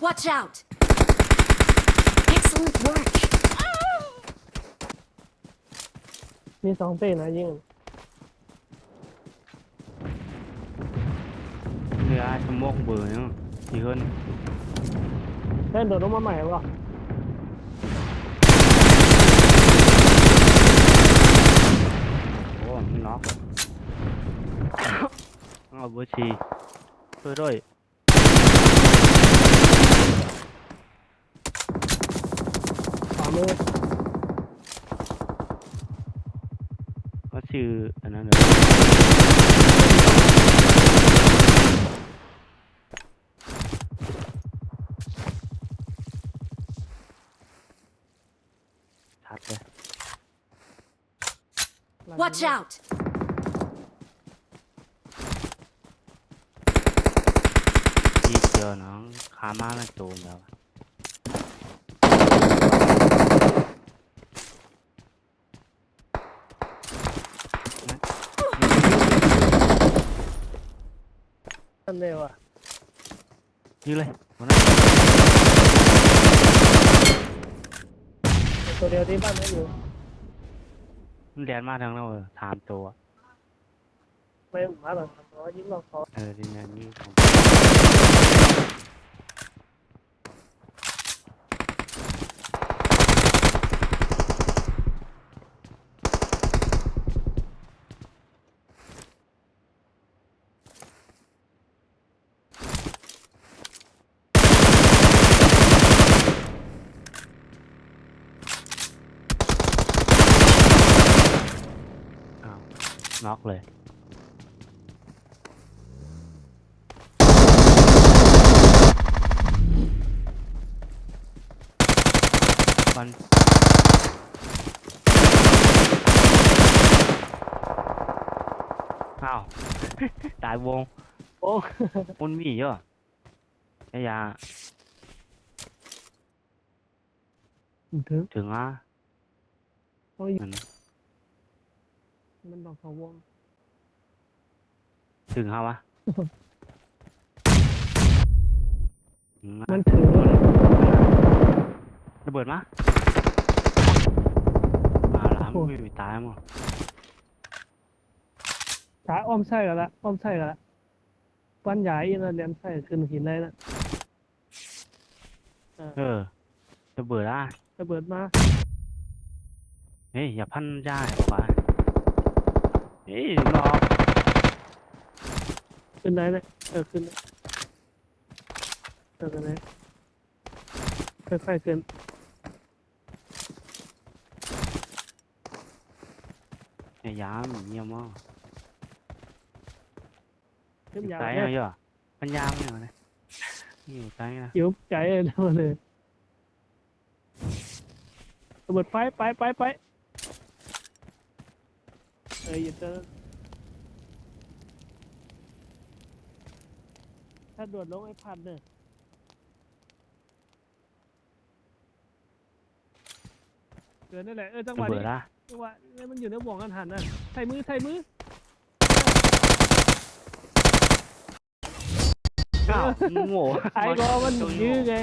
Watch out! Excellent work! มีสองเต้นะยิง เรือสมกเบื่อเนาะที่เฮิรน เล่นโดดลงมาใหม่วะ โอ้มันน็อกเอาเบอร์ชีช่วยด้วย ขวามือ ก็ชื่ออันนั้นเลยชัดเลย Watch out! ที่เจอน้องคามามันโจมแล้ว นั่นเลยว่ะ ยิงเลยวันนั้น ตัวเดียวที่บ้านไม่อยู่ มันแดนมาทางเราถามตัว ไม่มาหรอกเพราะยิงเราคอ ทีนี้นี่ของอ้าวน็อกเลยมันอ้าว ตายวง โอ้ มันมีเยอะไอ้ยา ถึง ถึงอ่ะ โอ้ย มัน มันบอกเขาวง ถึงเขาวะถึงอะ มันถือ ระเบิดมะมาละไม่มีตายมั้ง ขาอ้อมไส้กันละอ้อมไส้กันละวันใหญ่อีนะเลี้ยมไส้ขึ้นหินเลยนะ ระเบิดอ่ะ ระเบิดมา เฮ้ยอย่าพันยาออกมาเฮ้ยรอ ขึ้นได้เลยขึ้นได้กันเลยค่อยๆขึ้น ไอ้ยามเงียบมั้ง ขึ้นยาว ตาย เล ยัง ย เยอะพันยามเนี่ยนะอยู่ตายนะ หิวใจเลยระเบิดไฟไปอย่าเจอถ้าโดดลงไอ้พันเนี่ยเกินนั่นแหละจังห ระ วะ เบิ นี้ ดอ่ะ จังหวะนี้มันอยู่ในวงกันหันน่ะไถ่มือ อ้าวโง่ ไอ้ก็มันยื้อไง